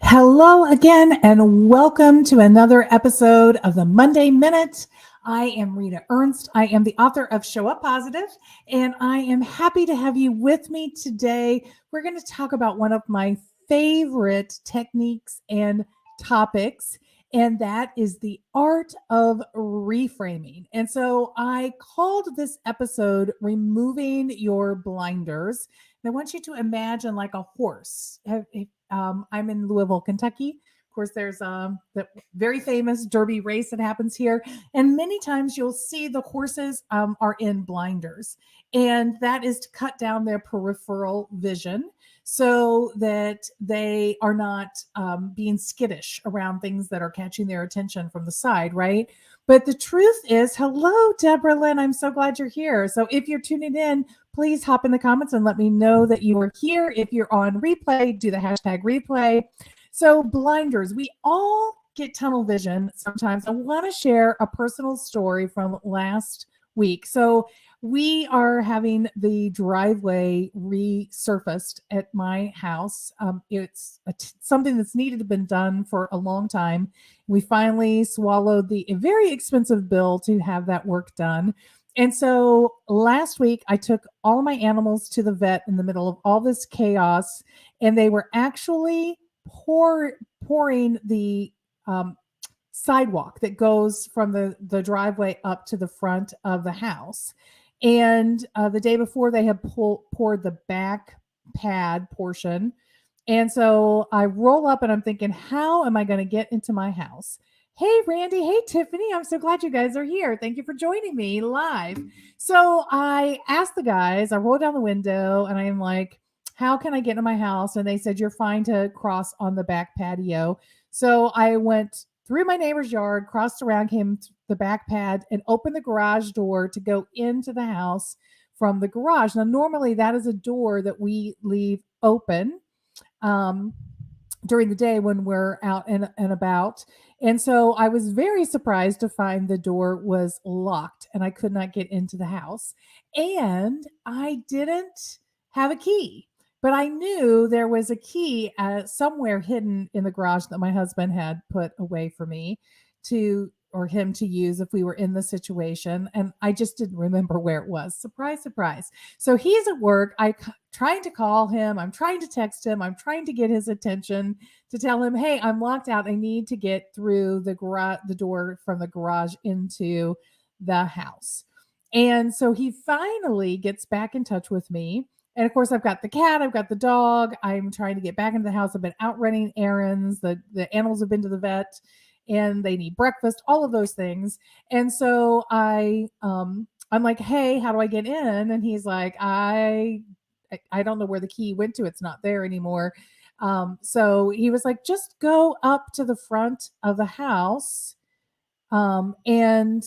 Hello again, and welcome to another episode of the Monday Minute. I am Rita Ernst. I am the author of Show Up Positive, and I am happy to have you with me today. We're going to talk about one of my favorite techniques and topics, and that is the art of reframing. And so I called this episode Removing Your Blinders. And I want you to imagine like a horse. I'm in Louisville, Kentucky. Of course, there's the very famous Derby race that happens here. And many times you'll see the horses are in blinders. And that is to cut down their peripheral vision so that they are not being skittish around things that are catching their attention from the side, right? But the truth is, hello, Deborah Lynn. I'm so glad you're here. So if you're tuning in, please hop in the comments and let me know that you are here. If you're on replay, do the hashtag replay. So blinders, we all get tunnel vision sometimes. I want to share a personal story from last week. So we are having the driveway resurfaced at my house. It's something that's needed to have been done for a long time. We finally swallowed the very expensive bill to have that work done. And so last week, I took all of my animals to the vet in the middle of all this chaos, and they were actually pouring the sidewalk that goes from the driveway up to the front of the house. And the day before, they had poured the back pad portion. And so I roll up and I'm thinking, how am I going to get into my house? Hey, Randy. Hey, Tiffany. I'm so glad you guys are here. Thank you for joining me live. So I asked the guys, I rolled down the window and I am like, how can I get into my house? And they said, you're fine to cross on the back patio. So I went through my neighbor's yard, crossed around, came to the back pad and opened the garage door to go into the house from the garage. Now, normally that is a door that we leave open during the day when we're out and about. And so I was very surprised to find the door was locked and I could not get into the house. And I didn't have a key, but I knew there was a key somewhere hidden in the garage that my husband had put away for me or him to use if we were in the situation. And I just didn't remember where it was. Surprise, surprise. So he's at work. Trying to call him. I'm trying to text him. I'm trying to get his attention to tell him, hey, I'm locked out. I need to get through the door from the garage into the house. And so he finally gets back in touch with me. And of course, I've got the cat, I've got the dog. I'm trying to get back into the house. I've been out running errands. The animals have been to the vet and they need breakfast, all of those things. And so I'm like, hey, how do I get in? And he's like, I don't know where the key went to. It's not there anymore. So he was like, just go up to the front of the house and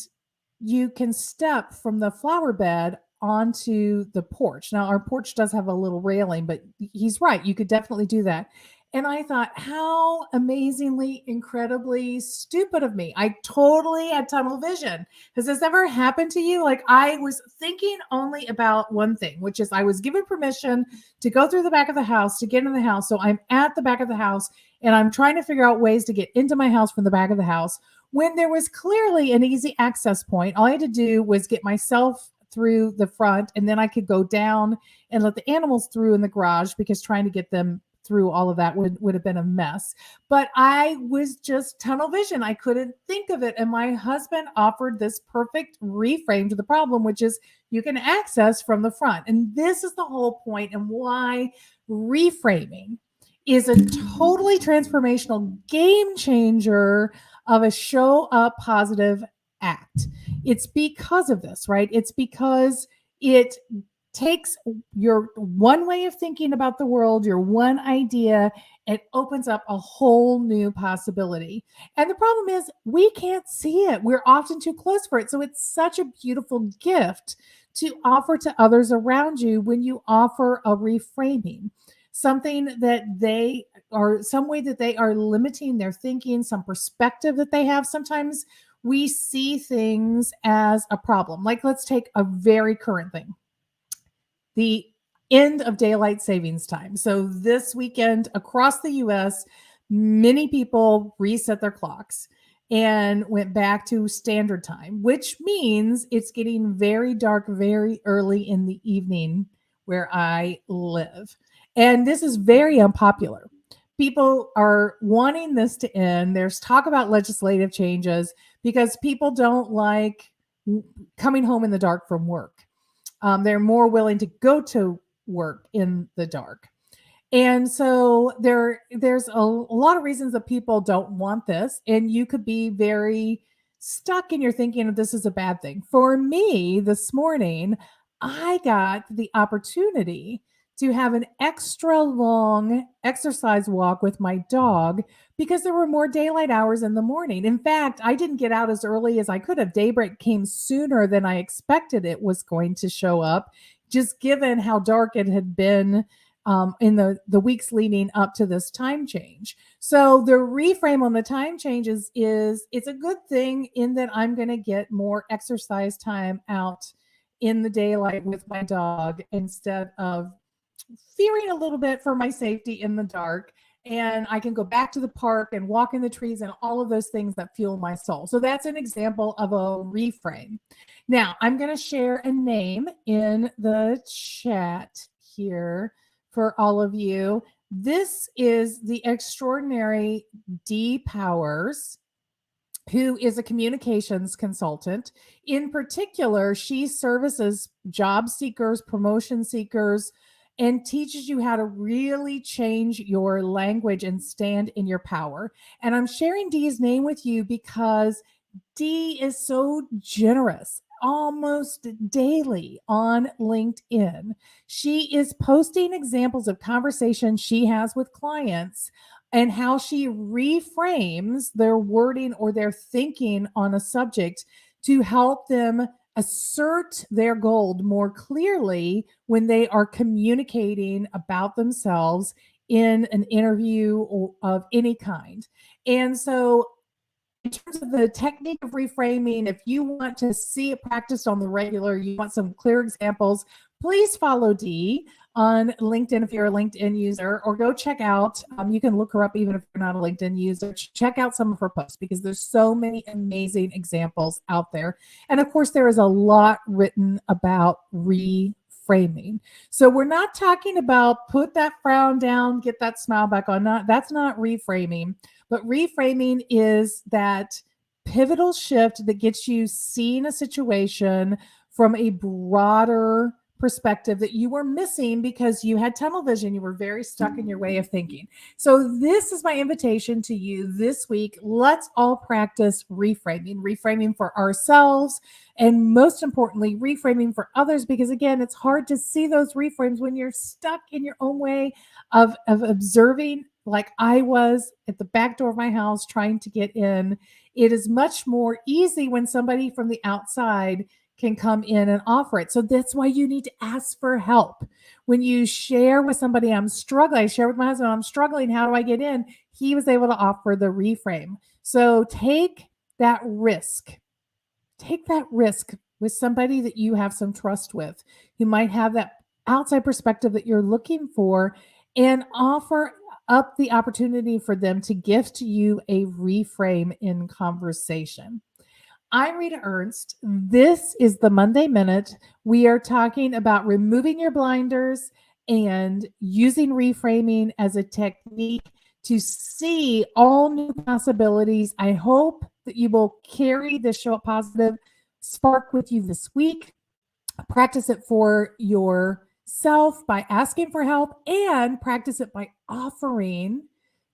you can step from the flower bed onto the porch. Now, our porch does have a little railing, but he's right. You could definitely do that. And I thought, how amazingly, incredibly stupid of me. I totally had tunnel vision. Has this ever happened to you? Like, I was thinking only about one thing, which is I was given permission to go through the back of the house to get in the house. So I'm at the back of the house and I'm trying to figure out ways to get into my house from the back of the house when there was clearly an easy access point. All I had to do was get myself through the front and then I could go down and let the animals through in the garage because trying to get them through all of that would have been a mess. But I was just tunnel vision. I couldn't think of it. And my husband offered this perfect reframe to the problem, which is you can access from the front. And this is the whole point and why reframing is a totally transformational game changer of a show up positive act. It's because of this, right? It's because it takes your one way of thinking about the world, your one idea, and opens up a whole new possibility. And the problem is we can't see it. We're often too close for it. So it's such a beautiful gift to offer to others around you when you offer a reframing, something that they are, some way that they are limiting their thinking, some perspective that they have. Sometimes we see things as a problem. Like, let's take a very current thing. The end of daylight savings time. So this weekend across the US, many people reset their clocks and went back to standard time, which means it's getting very dark very early in the evening where I live. And this is very unpopular. People are wanting this to end. There's talk about legislative changes because people don't like coming home in the dark from work. They're more willing to go to work in the dark. And so there's a lot of reasons that people don't want this, and you could be very stuck in your thinking of this is a bad thing. For me, this morning, I got the opportunity to have an extra long exercise walk with my dog because there were more daylight hours in the morning. In fact, I didn't get out as early as I could have. Daybreak came sooner than I expected it was going to show up, just given how dark it had been in the weeks leading up to this time change. So the reframe on the time changes is it's a good thing in that I'm going to get more exercise time out in the daylight with my dog instead of fearing a little bit for my safety in the dark. And I can go back to the park and walk in the trees and all of those things that fuel my soul. So that's an example of a reframe. Now, I'm going to share a name in the chat here for all of you. This is the extraordinary Dee Powers, who is a communications consultant. In particular, she services job seekers, promotion seekers, and teaches you how to really change your language and stand in your power. And I'm sharing Dee's name with you because Dee is so generous almost daily on LinkedIn. She is posting examples of conversations she has with clients and how she reframes their wording or their thinking on a subject to help them assert their goal more clearly when they are communicating about themselves in an interview of any kind. And so in terms of the technique of reframing, if you want to see it practiced on the regular, you want some clear examples, please follow Dee on LinkedIn if you're a LinkedIn user, or go check out, you can look her up even if you're not a LinkedIn user. Check out some of her posts because there's so many amazing examples out there. And of course, there is a lot written about reframing. So we're not talking about put that frown down, get that smile back on. That's not reframing. But reframing is that pivotal shift that gets you seeing a situation from a broader perspective that you were missing because you had tunnel vision. You were very stuck in your way of thinking. So this is my invitation to you this week. Let's all practice reframing for ourselves, and most importantly, reframing for others, because again, it's hard to see those reframes when you're stuck in your own way of observing, like I was at the back door of my house trying to get in. It is much more easy when somebody from the outside can come in and offer it. So that's why you need to ask for help. When you share with somebody, I'm struggling, I share with my husband, I'm struggling, how do I get in? He was able to offer the reframe. So take that risk. Take that risk with somebody that you have some trust with, who might have that outside perspective that you're looking for, and offer up the opportunity for them to gift you a reframe in conversation. I'm Rita Ernst. This is the Monday Minute. We are talking about removing your blinders and using reframing as a technique to see all new possibilities. I hope that you will carry this Show Up Positive spark with you this week. Practice it for yourself by asking for help, and practice it by offering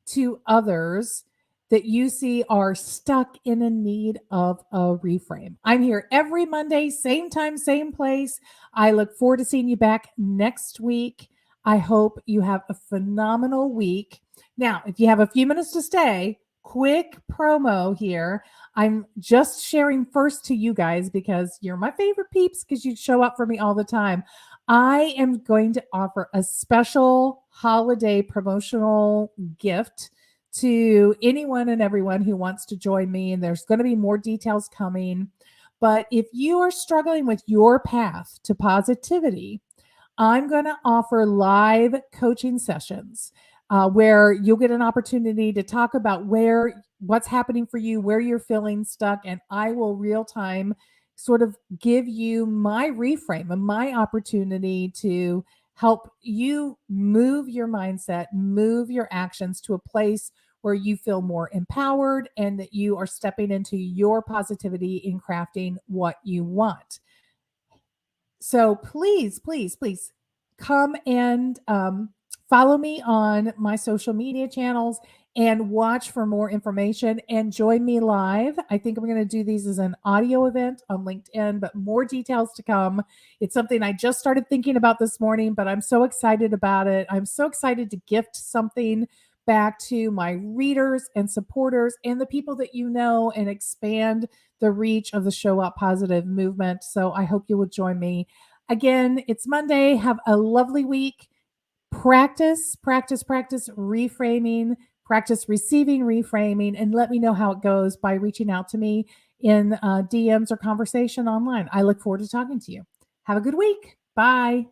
to others that you see are stuck in a need of a reframe. I'm here every Monday, same time, same place. I look forward to seeing you back next week. I hope you have a phenomenal week. Now, if you have a few minutes to stay, quick promo here. I'm just sharing first to you guys because you're my favorite peeps, because you show up for me all the time. I am going to offer a special holiday promotional gift to anyone and everyone who wants to join me. And there's going to be more details coming. But if you are struggling with your path to positivity, I'm going to offer live coaching sessions. where you'll get an opportunity to talk about what's happening for you, where you're feeling stuck, and I will real time sort of give you my reframe and my opportunity to help you move your mindset, move your actions to a place where you feel more empowered and that you are stepping into your positivity in crafting what you want. So please, please, please come and follow me on my social media channels and watch for more information and join me live. I think I'm going to do these as an audio event on LinkedIn, but more details to come. It's something I just started thinking about this morning, but I'm so excited about it. I'm so excited to gift something back to my readers and supporters and the people that you know and expand the reach of the Show Up Positive movement. So I hope you will join me. Again, it's Monday. Have a lovely week. Practice, practice, practice reframing, practice receiving reframing, and let me know how it goes by reaching out to me in DMs or conversation online. I look forward to talking to you. Have a good week. Bye.